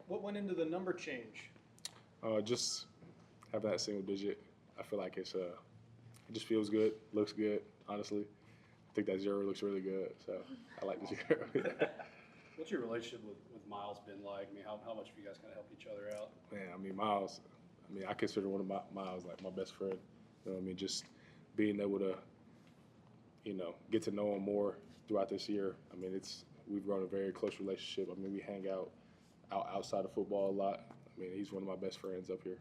What went into the number change? Just having that single digit, I feel like it just feels good, looks good, honestly. I think that 0 looks really good, so I like the 0. What's your relationship with Miles been like? I mean, how much have you guys kind of helped each other out? Man, I mean, Miles, I consider one of Miles like my best friend. You know what I mean? Just being able to, get to know him more throughout this year. I mean, we've grown a very close relationship. I mean, we hang out outside of football a lot. I mean, he's one of my best friends up here.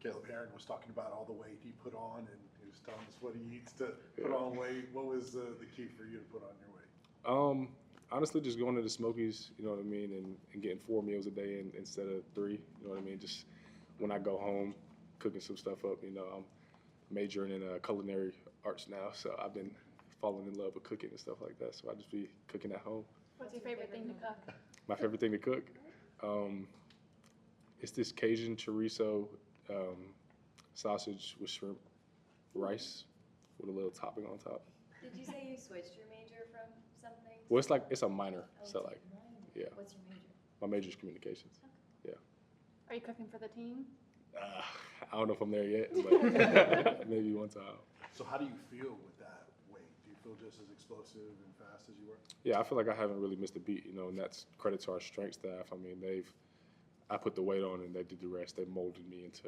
Caleb Herring was talking about all the weight he put on, and he was telling us what he eats to put on weight. What was the key for you to put on your weight? Honestly, just going to the Smokies, you know what I mean, and getting 4 meals a day instead of 3, you know what I mean. Just when I go home, cooking some stuff up. I'm majoring in culinary arts now, so I've been falling in love with cooking and stuff like that. So I just be cooking at home. What's your favorite thing to cook? My favorite thing to cook, it's this Cajun chorizo sausage with shrimp, rice with a little topping on top. Did you say you switched your major from something? Well, it's a minor, so like, yeah. What's your major? My major is communications. Yeah. Are you cooking for the team? I don't know if I'm there yet, but maybe one time. So how do you feel with that weight? Do you feel just as explosive and fast as you were? Yeah, I feel like I haven't really missed a beat, and that's credit to our strength staff. I mean, I put the weight on and they did the rest. They molded me into,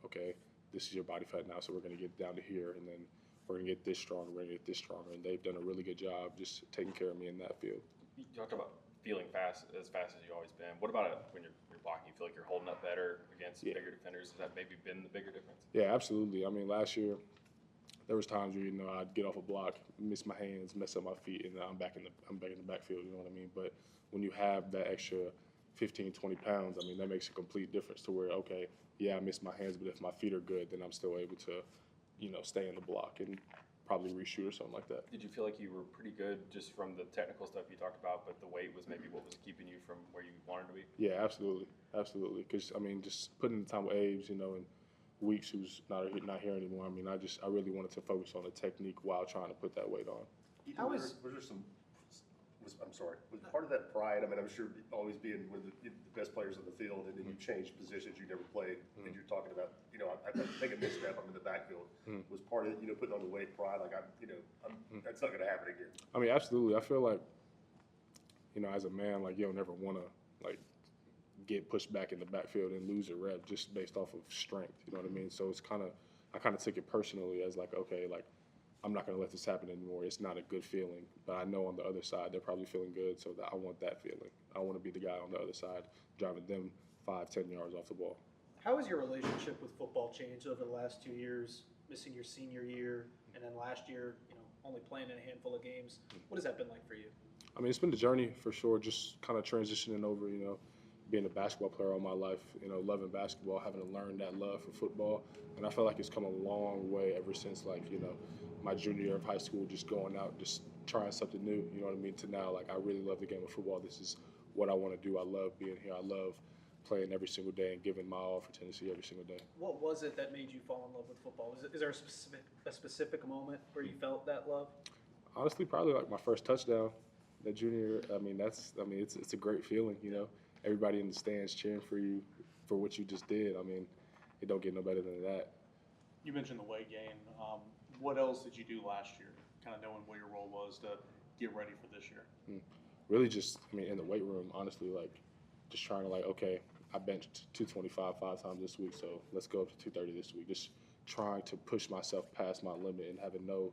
okay, this is your body fat now, so we're going to get down to here, and then we're going to get this stronger, we're going to get this stronger. And they've done a really good job just taking care of me in that field. You talked about feeling fast as you've always been. What about it when you're blocking? You feel like you're holding up better against bigger defenders? Has that maybe been the bigger difference? Yeah, absolutely. I mean, last year, there was times where, I'd get off a block, miss my hands, mess up my feet, and I'm back in the backfield, you know what I mean? But when you have that extra 15, 20 pounds, I mean, that makes a complete difference to where, okay, yeah, I miss my hands, but if my feet are good, then I'm still able to, stay in the block and probably reshoot or something like that. Did you feel like you were pretty good just from the technical stuff you talked about, but the weight was maybe what was keeping you from where you wanted to be? Yeah, absolutely. Absolutely. Because, I mean, just putting in the time with Abe's, and Weeks, who's not here anymore, I mean, I really wanted to focus on the technique while trying to put that weight on. Ethan, was there some? Was part of that pride? I mean, I'm sure always being one of the best players on the field, and then you changed positions you never played, and you're talking about, I take a misstep, I'm in the backfield. Was part of it, putting on the weight, pride, like that's not going to happen again. I mean, absolutely. I feel like, as a man, like you don't never want to get pushed back in the backfield and lose a rep just based off of strength. You know what I mean? So I kind of took it personally as like, okay, like, I'm not going to let this happen anymore. It's not a good feeling. But I know on the other side, they're probably feeling good, so that I want that feeling. I want to be the guy on the other side driving them 5-10 yards off the ball. How has your relationship with football changed over the last 2 years, missing your senior year, and then last year, only playing in a handful of games? What has that been like for you? I mean, it's been a journey for sure, just kind of transitioning over, being a basketball player all my life, loving basketball, having to learn that love for football. And I feel like it's come a long way ever since, my junior year of high school, just going out, just trying something new, you know what I mean, to now, I really love the game of football. This is what I want to do. I love being here. I love playing every single day and giving my all for Tennessee every single day. What was it that made you fall in love with football? Is there a specific moment where you felt that love? Honestly, probably my first touchdown that junior year. It's a great feeling, Everybody in the stands cheering for you for what you just did. I mean, it don't get no better than that. You mentioned the weight gain. What else did you do last year, kind of knowing what your role was to get ready for this year? Really just, in the weight room, honestly, just trying to okay, I benched 225 5 times this week, so let's go up to 230 this week. Just trying to push myself past my limit and having no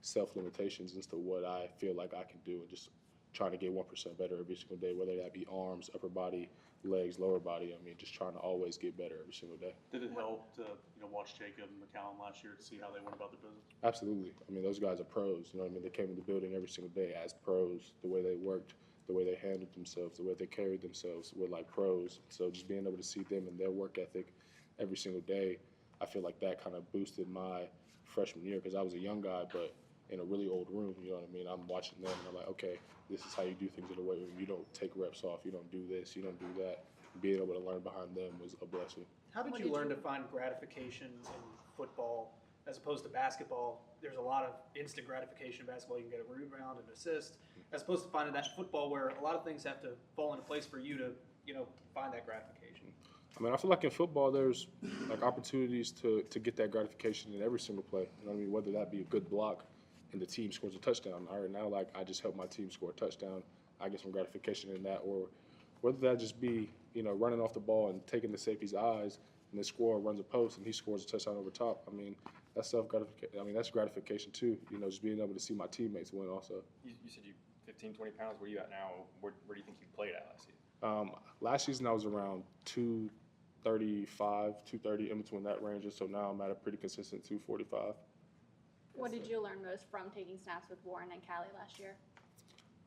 self-limitations as to what I feel like I can do, and just trying to get 1% better every single day, whether that be arms, upper body, legs, lower body. Just trying to always get better every single day. Did it help to watch Jacob and McCallum last year to see how they went about their business? Absolutely. Those guys are pros. They came in the building every single day as pros. The way they worked, the way they handled themselves, the way they carried themselves were like pros. So just being able to see them and their work ethic every single day, I feel like that kind of boosted my freshman year, because I was a young guy, but in a really old room, you know what I mean? I'm watching them and I'm like, okay, this is how you do things in the weight room. You don't take reps off. You don't do this. You don't do that. Being able to learn behind them was a blessing. How did you learn to find gratification in football as opposed to basketball? There's a lot of instant gratification in basketball. You can get a rebound, an assist. as opposed to finding that in football where a lot of things have to fall into place for you to, find that gratification. I mean, I feel like in football, there's like opportunities to get that gratification in every single play. You know what I mean? Whether that be a good block and the team scores a touchdown. All right, now like I just helped my team score a touchdown. I get some gratification in that, or whether that just be running off the ball and taking the safety's eyes and the scorer runs a post and he scores a touchdown over top. I mean, that's self-gratification. I mean, that's gratification too. Just being able to see my teammates win also. You said you 15, 20 pounds. Where are you at now? Where do you think you played at last season? Last season I was around 235, 230, in between that range. So now I'm at a pretty consistent 245. What did you learn most from taking snaps with Warren and Callie last year?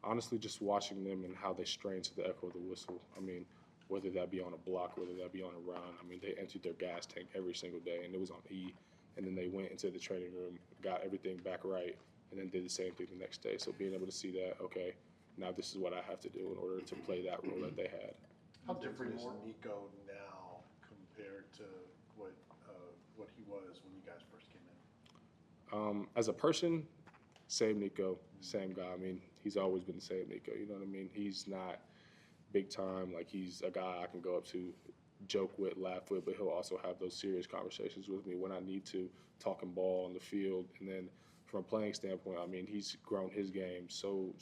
Honestly, just watching them and how they strain to the echo of the whistle. I mean, whether that be on a block, whether that be on a run. I mean, they emptied their gas tank every single day, and it was on E. And then they went into the training room, got everything back right, and then did the same thing the next day. So being able to see that, okay, now this is what I have to do in order to play that role that they had. How different is Nico now compared to what he was when you guys first came in? As a person, same Nico, same guy. I mean, he's always been the same Nico. You know what I mean? He's not big time. Like, he's a guy I can go up to, joke with, laugh with, but he'll also have those serious conversations with me when I need to, talking ball on the field. And then from a playing standpoint, I mean, he's grown his game so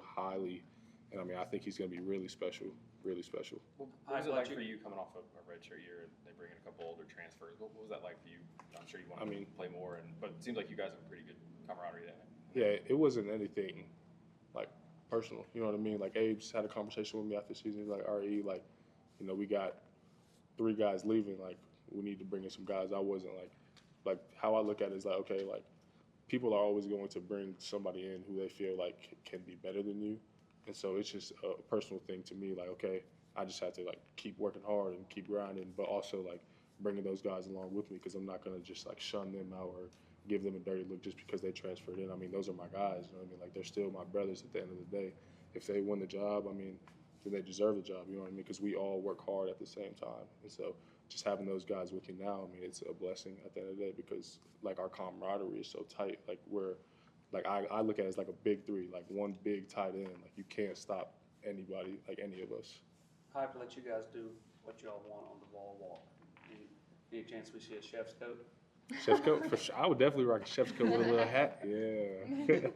highly. And I mean, I think he's going to be really special, really special. What was it like for you coming off of a redshirt year and they bring in a couple older transfers? What was that like for you? I'm sure you want to play more, but it seems like you guys have a pretty good camaraderie there. Yeah, it wasn't anything like personal. You know what I mean? Like, Abe's had a conversation with me after the season. He's like, RE, like, we got 3 guys leaving. Like, we need to bring in some guys. I wasn't like how I look at it is like, okay, like, people are always going to bring somebody in who they feel like can be better than you. And so it's just a personal thing to me. Like, okay, I just have to like keep working hard and keep grinding, but also like bringing those guys along with me, because I'm not going to just like shun them out or give them a dirty look just because they transferred in. I mean, those are my guys. You know what I mean? Like, they're still my brothers at the end of the day. If they win the job, I mean, then they deserve the job. You know what I mean? Because we all work hard at the same time. And so just having those guys with you now, I mean, it's a blessing at the end of the day, because like our camaraderie is so tight. Like, I look at it as like a big 3, like one big tight end. Like, you can't stop anybody, like any of us. I have to let you guys do what y'all want on the wall walk. Any chance we see a chef's coat? Chef's coat? For sure. I would definitely rock a chef's coat with a little hat. Yeah.